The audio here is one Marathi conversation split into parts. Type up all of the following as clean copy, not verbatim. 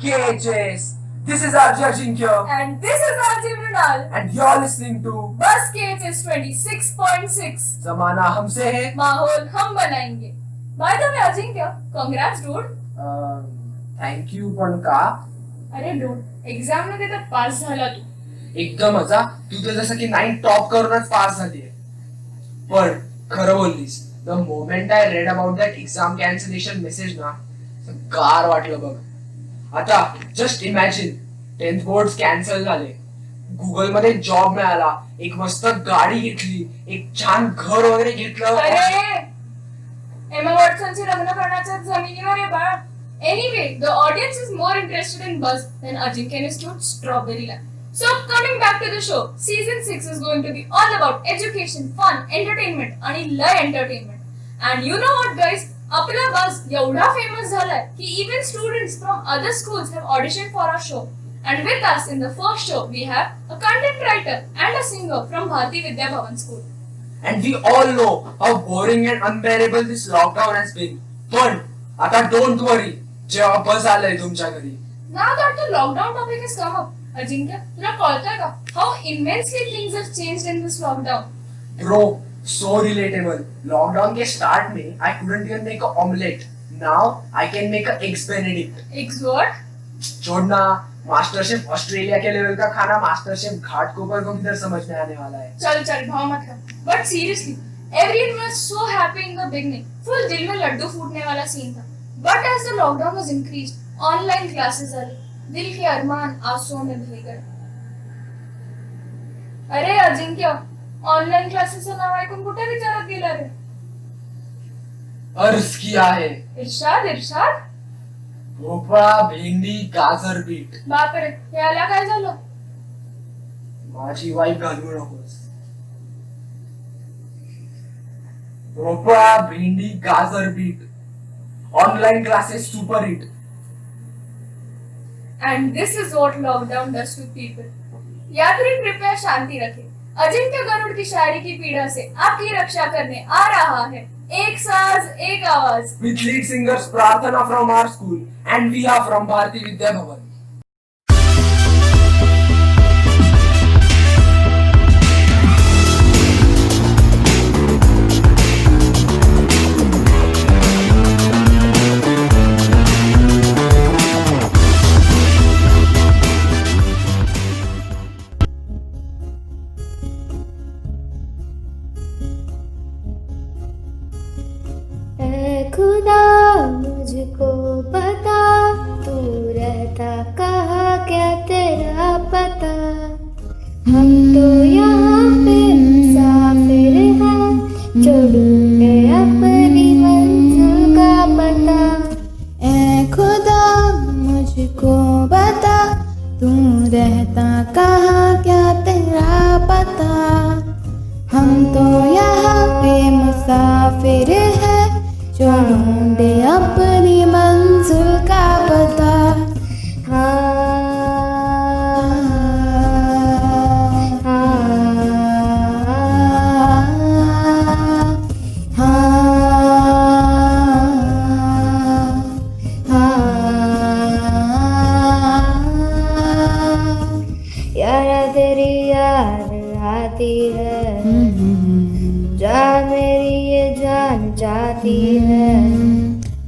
KHS. This is RJ Ajinkya. And this is RJ Mrinal. And you're listening to bus KHS 26.6. जमाना हमसे है. माहौल हम बनाएंगे. By the way Ajinkya, congrats dude. Thank you पण का? अरे dude, एक्झाम मध्ये तर पास झाला तू. एकदमच हा. तू तर जसं की 9 टॉप करूनच पास झालीये. पण खरं बोललीस. The moment I read about that exam cancellation message ना, गार वाटलं बघ. आता just imagine 10th board cancel झाले, गुगल मध्ये जॉब मिळाला, एक मस्त गाडी घेतली, एक छान घर वगैरे घेतलं. अरे एमा वॉटसनचे लग्न करण्याच्या जमिनीवर आहे बाळ. Anyway the audience is more interested in bus then Ajinkya is to strawberry land. So coming back to the show, season 6 is going to be all about education, fun, entertainment आणि लय entertainment. And you know what guys, आपला बस एवढा फेमस झालाय की even students from other schools have auditioned for our show. And with us in the first show we have a content writer and a singer from Bharati Vidya Bhavan School. And we all know how boring and unbearable this lockdown has been. पण आता don't worry, जेव्हा बस आलंय तुमच्या घरी. Now that the lockdown topic has come up, अजिंक्य तुला कळतंय का how immensely things have changed in this lockdown? Bro, so relatable. Lockdown K start में I couldn't even make a omelette. Now I can make a eggs Benedict. Eggs what? छोड़ना, मास्टर शेफ ऑस्ट्रेलिया के लेवल का खाना मास्टर शेफ घाटकोपर को किधर समझ में आने वाला है. चल भाव मत कर. But seriously, everyone was so happy in the beginning. Full दिल में लड्डू फूटने वाला सीन था. But as the lockdown was increased, online classes आले. दिल के अरमान आंसुओं में भर गए. अरे अजिंक्य, ऑनलाइन क्लासेसचं नाव ऐकून कुठे विचारात गेला रे? अर्ज किया है. इर्शाद? भोपळा, भेंडी, गाजर, बीट. बापरे, याला काय झालं? माझी वाईफ घालवू नकोस. भोपळा, भेंडी, गाजर, beet. Online classes super hit. And this is what lockdown does to people. यात्री कृपया शांति रखें. अजिंक्य गरुड़ की शायरी की पीड़ा से आपकी रक्षा करने आ रहा है एक साज एक आवाज. With lead singers Prarthana from our school and we are from Bharati Vidya Bhavan. खुदा मुझको बता, तू रहता कहाँ, क्या तेरा पता. हम तो यहाँ पे मुसाफिर हैं, जो ढूंढे अपनी मंजिल का पता. ऐ खुदा मुझको बता, तू रहता कहाँ, क्या तेरा पता. हम तो यहाँ पे मुसाफिर हैं, जो ढूंढे अपनी मंजिल का पता. यार तेरी याद आती है, जा मेरी ये जान जाती है.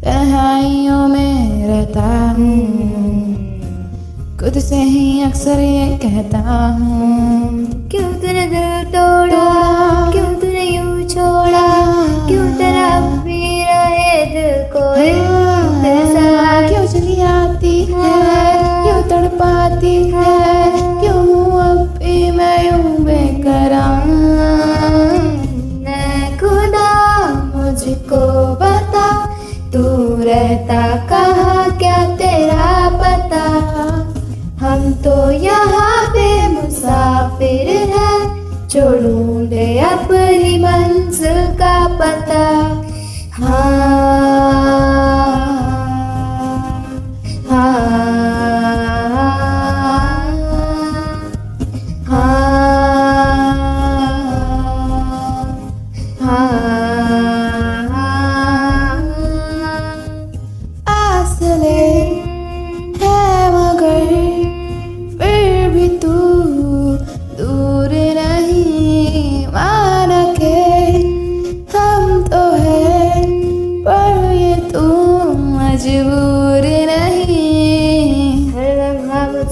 तन्हाइयों में रहता हूँ, खुद से ही अक्सर ये कहता हूँ. क्यों तूने दिल तोड़ा, क्यों तूने यूं छोड़ा, क्यों तेरा अब भी रहे दिल को ऐसा. क्यों चली आती है, क्यों तड़पाती है, क्यों हूँ अब भी मैं यूं बेकरार. मुझको बता, तू रहता कहाँ, क्या तेरा पता. हम तो यहाँ पे मुसाफिर हैं, जो ढूंढे अपनी मंजिल का पता. फासले है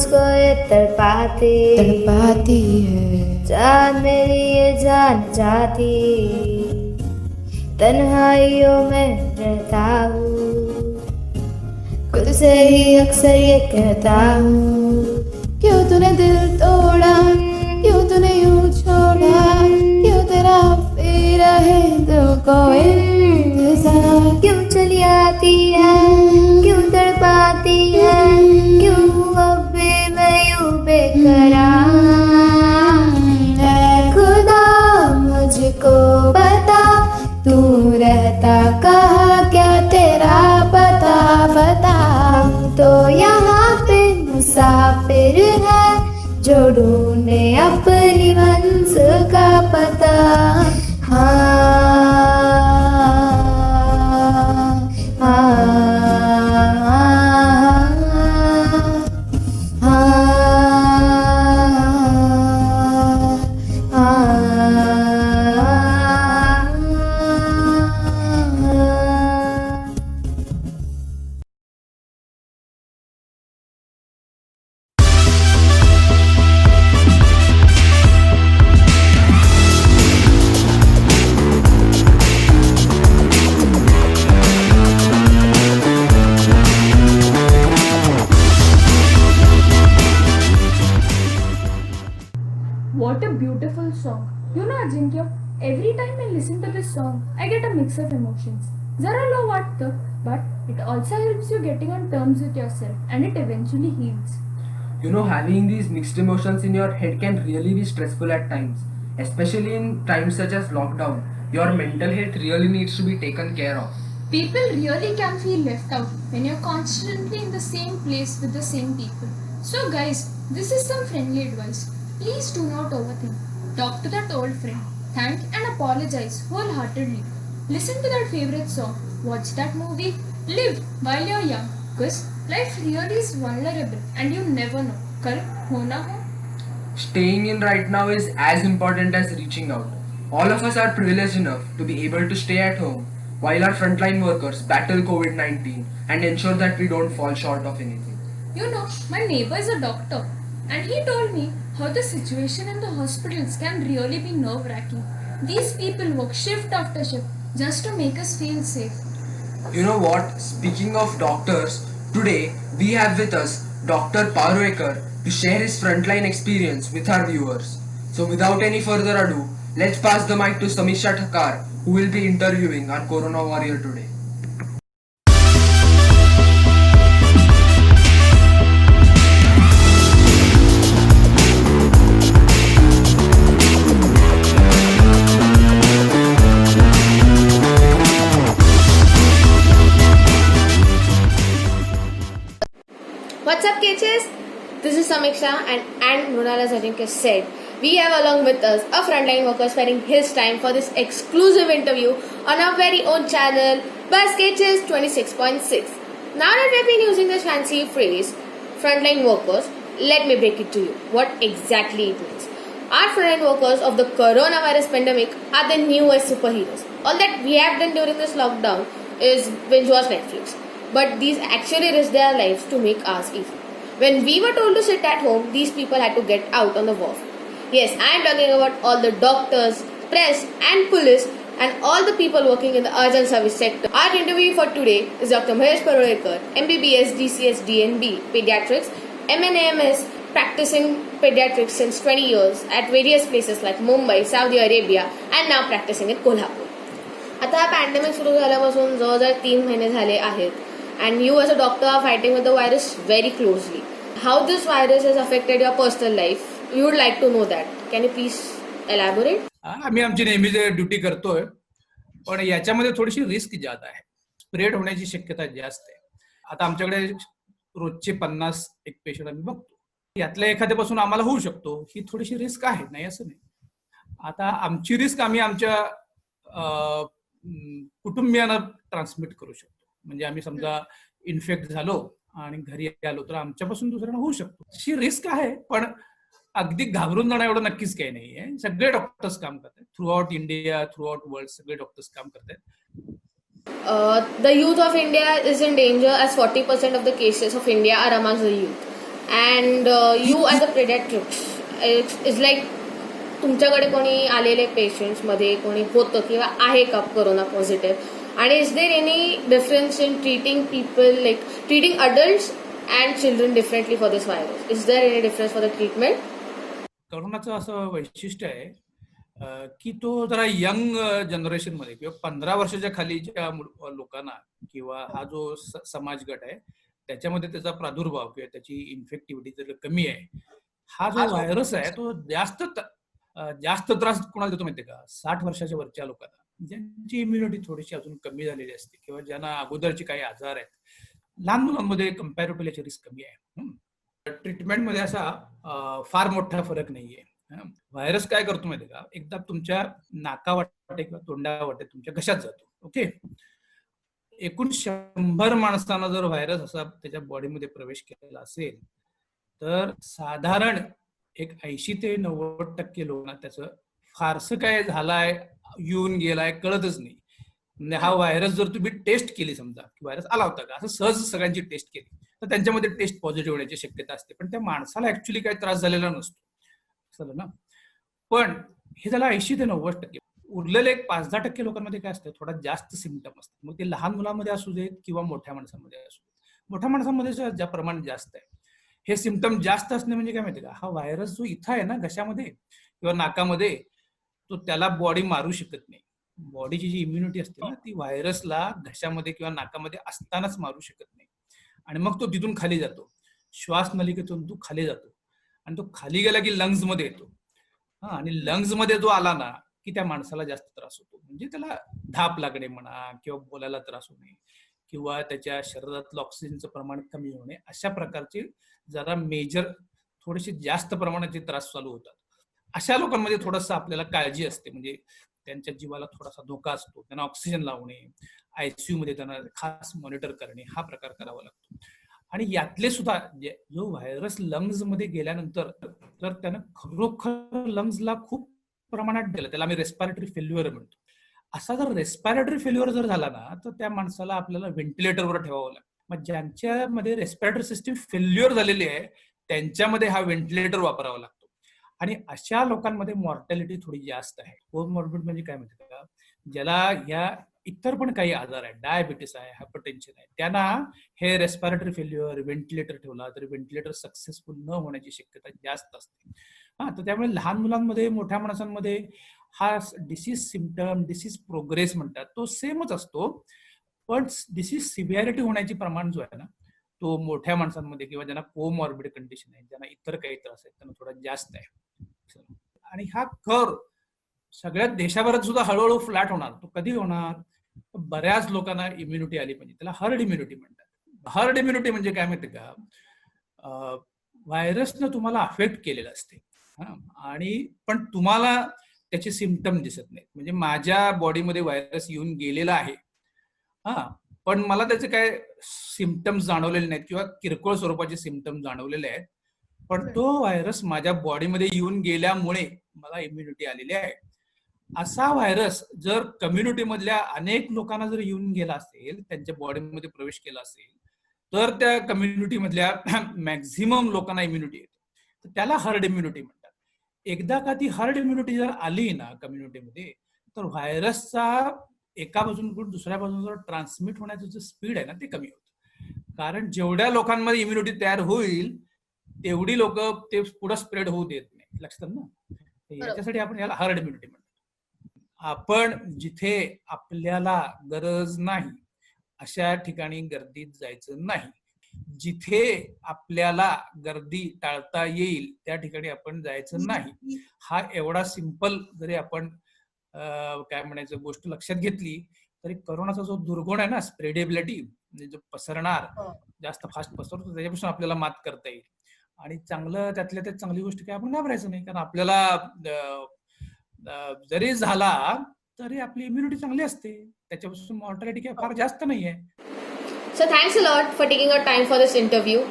मुझको ये तड़पाती है। जा मेरी ये जान जाती, तन्हाइयों में रहता हूँ, खुद से ही अक्सर ये कहता हूँ, क्यों तूने दिल तोड़ा, क्यों तूने यूं छोड़ा, क्यों तेरा फिर है दिल को इंतजार, क्यों चली आती है, क्यों तड़पाती है, क्यों अब भी मैं यूं बेकरार। ऐ खुदा मुझको बता, तू रहता कहाँ, क्या तेरा पता बता। हम तो यहाँ पे मुसाफिर है, जो ढूंढे अपनी मंजिल का पता। हाँ What a beautiful song. You know, Ajinkya, every time I listen to this song, I get a mix of emotions. Zara low वाटतं, but it also helps you getting on terms with yourself and it eventually heals. You know, having these mixed emotions in your head can really be stressful at times, especially in times such as lockdown. Your mental health really needs to be taken care of. People really can feel left out when you're constantly in the same place with the same people. So, guys, this is some friendly advice. Please do not overthink. Talk to that old friend. Thank and apologize wholeheartedly. Listen to that favorite song. Watch that movie. Live while you're young. Because life really is vulnerable and you never know. Kal ho na ho. Staying in right now is as important as reaching out. All of us are privileged enough to be able to stay at home while our frontline workers battle COVID-19 and ensure that we don't fall short of anything. You know, my neighbor is a doctor and he told me how the situation in the hospitals can really be nerve-wracking. These people work shift after shift just to make us feel safe. You know what? Speaking of doctors, today we have with us Dr. Parwekar to share his frontline experience with our viewers. So without any further ado, let's pass the mic to Samisha Thakar, who will be interviewing our Corona warrior today. What's up, kitches? This is Samiksha, and Mronal, as Ajinkya said, we have along with us a frontline worker spending his time for this exclusive interview on our very own channel, Buzz Kitches 26.6. Now that we've been using this fancy phrase, frontline workers, let me break it to you what exactly it means. Our frontline workers of the coronavirus pandemic are the newest superheroes. All that we have done during this lockdown is binge watch Netflix. But these actually risk their lives to make ours easy. When we were told to sit at home, these people had to get out on the wharf. Yes, I am talking about all the doctors, press and police and all the people working in the urgent service sector. Our interview for today is Dr. Mahesh Parwekar, MBBS, DCS, DNB, Pediatrics, MNAMS, practicing pediatrics since 20 years at various places like Mumbai, Saudi Arabia and now practicing in Kolhapur. आता हा पॅन्डेमिक सुरू झाल्यापासून जवळजवळ 3 महिने झाले आहेत. And you as a doctor are fighting with the virus very closely. How this virus has affected your personal life, you would like to know that. Can you please elaborate? आम्ही आमची नेहमीच ड्युटी करतोय, पण याच्यामध्ये थोडीशी रिस्क जास्त आहे. स्प्रेड होण्याची शक्यता जास्त आहे. आता आमच्याकडे रोजचे 50 एक पेशंट आम्ही बघतो. यातल्या एखाद्यापासून आम्हाला होऊ शकतो. ही थोडीशी रिस्क आहे, नाही असं नाही. आता आमची रिस्क आम्ही आमच्या कुटुंबियांना ट्रान्समिट करू शकतो. म्हणजे आम्ही समजा इन्फेक्ट झालो आणि घरी आलो तर आमच्यापासून दुसऱ्यांना होऊ शकतो. अशी रिस्क आहे, पण अगदी घाबरून जाणं एवढं नक्कीच काही नाहीये. सगळे डॉक्टर्स काम करतात. Through out India, through out world सगळे डॉक्टर्स काम करतात. The youth of India is in danger as 40% of the cases of India are amongst the youth. And you as a paediatrics is like तुमच्याकडे कोणी आलेले पेशंट्समध्ये कोणी होतं किंवा आहे का कोरोना पॉझिटिव्ह आणि is there any difference in treating people like treating adults and children differently for this virus is there any difference for the treatment? करोनाचं असं वैशिष्ट्य आहे की तो जरा यंग जनरेशनमध्ये किंवा 15 वर्षाच्या खालीच्या लोकांना किंवा हा जो समाज गट आहे त्याच्यामध्ये त्याचा प्रादुर्भाव किंवा त्याची इन्फेक्टिव्हिटी जर कमी आहे, हा जो व्हायरस आहे तो जास्त त्रास कोणाला देतो माहितीये का? 60 वर्षाच्या वरच्या लोकांना, ज्यांची इम्युनिटी थोडीशी अजून कमी झालेली असते किंवा ज्यांना अगोदरचे काही आजार आहेत. लहान मुलांमध्ये कम्पॅरेटिव्हली याची रिस्क कमी आहे. ट्रीटमेंटमध्ये असा फार मोठा फरक नाहीये. व्हायरस काय करतो माहितीये का? एकदा तुमच्या नाकावाटे किंवा तोंडावाटे तुमच्या घशात जातो. ओके, एकूण 100 माणसांना जर व्हायरस असा त्याच्या बॉडीमध्ये प्रवेश केलेला असेल तर साधारण एक 80 ते 90% लोकांना त्याचं फारसं काय झालाय, येऊन गेलाय कळतच नाही. म्हणजे हा व्हायरस जर तुम्ही टेस्ट केली, समजा की व्हायरस आला होता का असं सहज सगळ्यांची टेस्ट केली तर त्यांच्यामध्ये टेस्ट पॉझिटिव्ह होण्याची शक्यता असते, पण त्या माणसाला ऍक्च्युली काही त्रास झालेला नसतो. ना, पण हे झालं 80 ते 90%. उरलेले एक 5-10% लोकांमध्ये काय असतं, थोडा जास्त सिम्पटम असतात. मग ते लहान मुलांमध्ये असू देत किंवा मोठ्या माणसांमध्ये असू देत. मोठ्या माणसांमध्ये ज्या प्रमाण जास्त आहे, हे सिम्पटम जास्त असणे म्हणजे काय माहिती का? हा व्हायरस जो इथं आहे ना घशामध्ये किंवा नाकामध्ये, तो त्याला बॉडी मारू शकत नाही. बॉडीची जी इम्युनिटी असते ना ती व्हायरसला घशामध्ये किंवा नाकामध्ये असतानाच मारू शकत नाही. आणि मग तो तिथून खाली जातो, श्वास नलिकेतून तो खाली जातो आणि तो खाली गेला की लंग्स मध्ये येतो. आणि लंग्स मध्ये जो आला ना की त्या माणसाला जास्त त्रास होतो. म्हणजे त्याला धाप लागणे म्हणा किंवा बोलायला त्रास होणे किंवा त्याच्या शरीरातलं ऑक्सिजनचं प्रमाण कमी होणे, अशा प्रकारचे जरा मेजर थोडेसे जास्त प्रमाणाचे त्रास चालू होतात. अशा लोकांमध्ये थोडंसं आपल्याला काळजी असते. म्हणजे त्यांच्या जीवाला थोडासा धोका असतो, त्यांना ऑक्सिजन लावणे, आयसीयू मध्ये त्यांना खास मॉनिटर करणे, हा प्रकार करावा लागतो. आणि यातले सुद्धा जो व्हायरस लंग्स मध्ये गेल्यानंतर तर त्यानं खरोखर लंग्सला खूप प्रमाणात दिलं, त्याला आम्ही रेस्पिरेटरी फेल्युअर म्हणतो. असा जर रेस्पिरेटरी फेल्युअर जर झाला ना तर त्या माणसाला आपल्याला व्हेंटिलेटरवर ठेवावं लागतं. मग ज्यांच्यामध्ये रेस्पिरेटरी सिस्टीम फेल्युअर झालेली आहे त्यांच्यामध्ये हा व्हेंटिलेटर वापरावा लागतो. आणि अशा लोकांमध्ये मॉर्टॅलिटी थोडी जास्त आहे. कोमॉर्बिड म्हणजे काय माहिती का? ज्याला या इतर पण काही आजार आहेत, डायबिटीस आहे, हायपरटेन्शन आहे, त्यांना हे रेस्पिरेटरी फेल्युअर व्हेंटिलेटर ठेवला तर व्हेंटिलेटर सक्सेसफुल न होण्याची शक्यता जास्त असते. तर त्यामुळे लहान मुलांमध्ये, मोठ्या माणसांमध्ये हा डिसीज सिम्पटम, डिसीज प्रोग्रेस म्हणतात, तो सेमच असतो. पण डिसीज सिव्हिअरिटी होण्याचे प्रमाण जो आहे ना तो मोठ्या माणसांमध्ये किंवा ज्यांना कोमॉर्बिड कंडिशन आहे, ज्यांना इतर काही त्रास आहेत, त्यांना थोडा जास्त आहे. आणि हा कर्व सगळ्यात देशाभरात सुद्धा हळूहळू फ्लॅट होणार. तो कधी होणार? बऱ्याच लोकांना इम्युनिटी आली पाहिजे, त्याला हर्ड इम्युनिटी म्हणतात. हर्ड इम्युनिटी म्हणजे काय माहिती का? व्हायरसनं तुम्हाला अफेक्ट केलेलं असते आणि पण तुम्हाला त्याचे सिम्पटम दिसत नाहीत. म्हणजे माझ्या बॉडीमध्ये व्हायरस येऊन गेलेला आहे, पण मला त्याचे काय सिम्पटम्स जाणवलेले नाहीत किंवा किरकोळ स्वरूपाचे सिम्पटम्स जाणवलेले आहेत, पण तो व्हायरस माझ्या बॉडीमध्ये येऊन गेल्यामुळे मला इम्युनिटी आलेली आहे. असा व्हायरस जर कम्युनिटी मधल्या अनेक लोकांना जर येऊन गेला असेल, त्यांच्या बॉडीमध्ये प्रवेश केला असेल, तर त्या कम्युनिटी मधल्या मॅक्झिमम लोकांना इम्युनिटी येते. तर त्याला हर्ड इम्युनिटी म्हणतात. एकदा का ती हर्ड इम्युनिटी जर आली ना कम्युनिटीमध्ये, तर व्हायरसचा एका बाजून दुसऱ्या बाजून जर ट्रान्समिट होण्याचं जे स्पीड आहे ना ते कमी होतं. कारण जेवढ्या लोकांमध्ये इम्युनिटी तयार होईल तेवढी लोक ते पुढे स्प्रेड होऊ देत नाही. लक्षात ना? याच्यासाठी आपण याला हर्ड इम्युनिटी म्हणतो. आपण जिथे आपल्याला गरज नाही अशा ठिकाणी गर्दीत जायचं नाही. जिथे आपल्याला गर्दी टाळता येईल त्या ठिकाणी आपण जायचं नाही. हा एवढा सिंपल जरी आपण काय म्हणायचं गोष्ट लक्षात घेतली तरी करोनाचा जो दुर्गुण आहे ना, स्प्रेडेबिलिटी, म्हणजे जो पसरणार, जास्त फास्ट पसरतो, त्याच्यापासून आपल्याला मात करता येईल. आणि चांगलं त्यातल्या त्यात चांगली गोष्ट काय, आपण घाबरायचं नाही. कारण आपल्याला जरी झाला तरी आपली इम्युनिटी चांगली असते, त्याच्यापासून मॉर्टॅलिटी काय फार जास्त नाहीये. So thanks a lot for taking your time for this interview.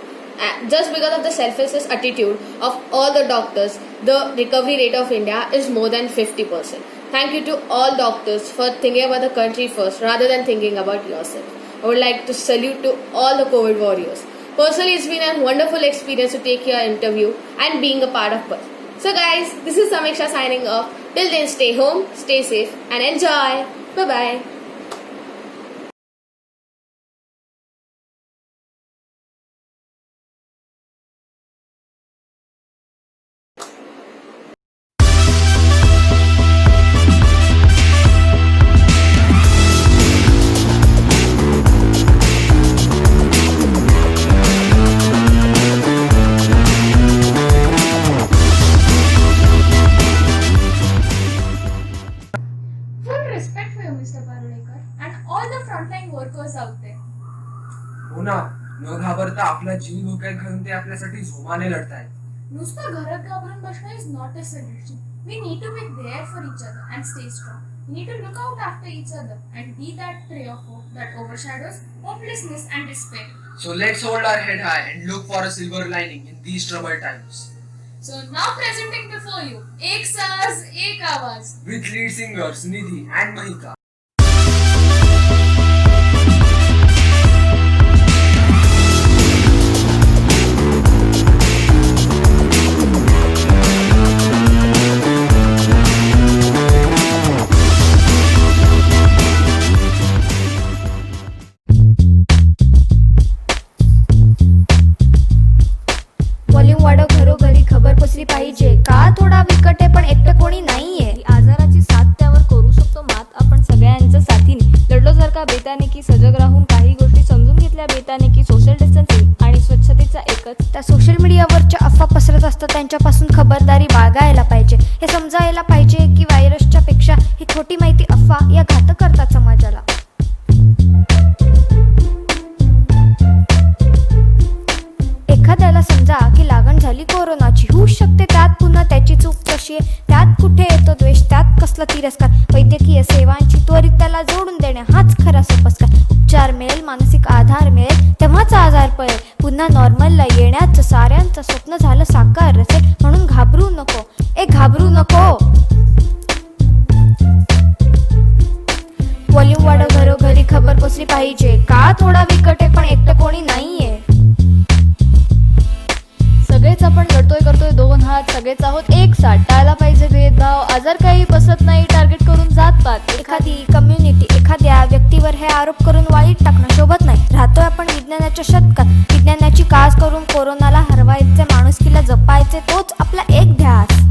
Just because of the selfless attitude of all the doctors, the recovery rate of India is more than 50%. Thank you to all doctors for thinking about the country first rather than thinking about yourself. I would like to salute to all the COVID warriors. Personally, it's been a wonderful experience to take your interview and being a part of Buzz. So guys, this is Samiksha signing off. Till then, stay home, stay safe and enjoy. Bye-bye. Full respect for you, Mr. Parulekar, and all the frontline workers out there. हो ना, न घाबरता आपला जीव धोक्यात घालून ते आपल्यासाठी झोमाने लढतायत. नुसतं घरात घाबरून बसणं is not a solution. We need to be there for each other and stay strong. We need to look out after each other and be that ray of hope that overshadows hopelessness and despair. So let's hold our head high and look for a silver lining in these troubled times. So now presenting before you, Ek Saaz, Ek Awaaz. With lead singers Nidhi and Mahika. Volume वाढव, घरोघरी खबर पोचली पाहिजे. काळ थोडा विकट आहे पण एकटं कोणी नाहीये. आजाराची साथ त्यावर करू शकतो मात आपण सगळ्यांच्या साथीने. लढलो जर का बेताने की सजग राहून काही गोष्टी समजून घेतल्या बेताने की सोशल डिस्टन्सिंग आणि स्वच्छतेचा एकच. त्या सोशल मीडियावरच्या अफवा पसरत असतात त्यांच्यापासून खबरदारी बाळगायला पाहिजे. हे समजायला पाहिजे की व्हायरसच्या पेक्षा ही खोटी माहिती अफवा या घातक करतात समाजाला. एखाद्याला समजा की लागण झाली कोरोनाची, होऊ शकते त्यात पुन्हा त्याची चूक कशी आहे. त्यात कुठे येतो द्वेष, त्यात कसला तिरस्कार. वैद्यकीय सेवांची त्वरित त्याला जोडून देणे हाच खरा सोपस्कार. उपचार मिळेल, मानसिक आधार मिळेल, तेव्हाच आजार पळेल. पुन्हा नॉर्मलला येण्याचं साऱ्यांचं स्वप्न झालं साकार असेल. म्हणून घाबरू नको, घाबरू नको. व्हॉल्यूम वाढव, घरोघरी खबर पोचली पाहिजे. काळ थोडा विकट आहे पण एकटं कोणी नाहीये. सगळेच आपण करतोय दोन हात, सगळेच आहोत एक साथ. टाळला पाहिजे भेदभाव, आजार काही बसत नाही टार्गेट करून जात पात. एखादी कम्युनिटी, एखाद्या व्यक्तीवर हे आरोप करून वाईट टाकणं शोभत नाही. राहतोय आपण विज्ञानाच्या शतकात, विज्ञानाची कास करून कोरोनाला हरवायचे, माणुसकीला जपायचे, तोच आपला एक ध्यास.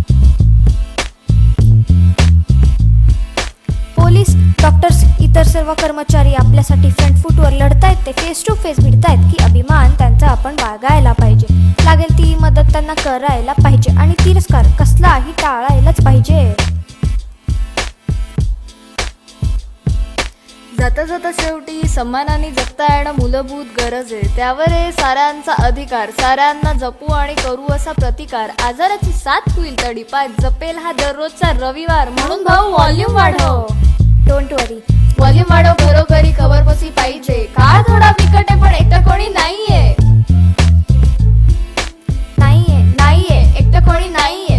पोलीस, डॉक्टर्स, इतर सर्व कर्मचारी आपल्यासाठी फ्रंट फूटवर लढतायत. ते फेस टू फेस भिडतायत की अभिमान त्यांचा आपण बाळगायला पाहिजे. लागेल ती मदत त्यांना करायला पाहिजे आणि तिरस्कार कसलाही टाळायलाच पाहिजे. जाता जाता शेवटी सन्मानाने जगता येणं मूलभूत गरज आहे. त्यावर आहे साऱ्यांचा अधिकार. साऱ्यांना जपू आणि करू असा प्रतिकार. आजाराची साथ होईल तडीपार, जपेल हा दररोजचा रविवार. म्हणून भाऊ व्हॉल्यूम वाढव, डोंट वरी. व्हॉल्यूम वाढव, घरोघरी खबर पोचली पाहिजे. काळ थोडा विकट आहे पण एकटं कोणी नाहीये. एकटं कोणी नाहीये.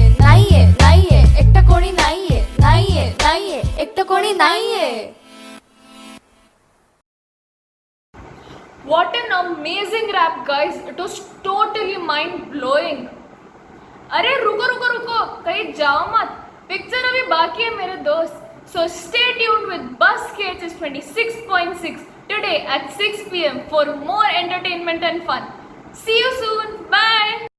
एकटं कोणी नाहीये. एकटं कोणी नाहीये. What an amazing rap, guys! It was totally mind-blowing. अरे रुको रुको रुको, कहीं जाओ मत. पिक्चर अभी बाकी है मेरे दोस्त. So stay tuned with Buzz KHS 26.6 today at 6 p.m. for more entertainment and fun. See you soon. Bye.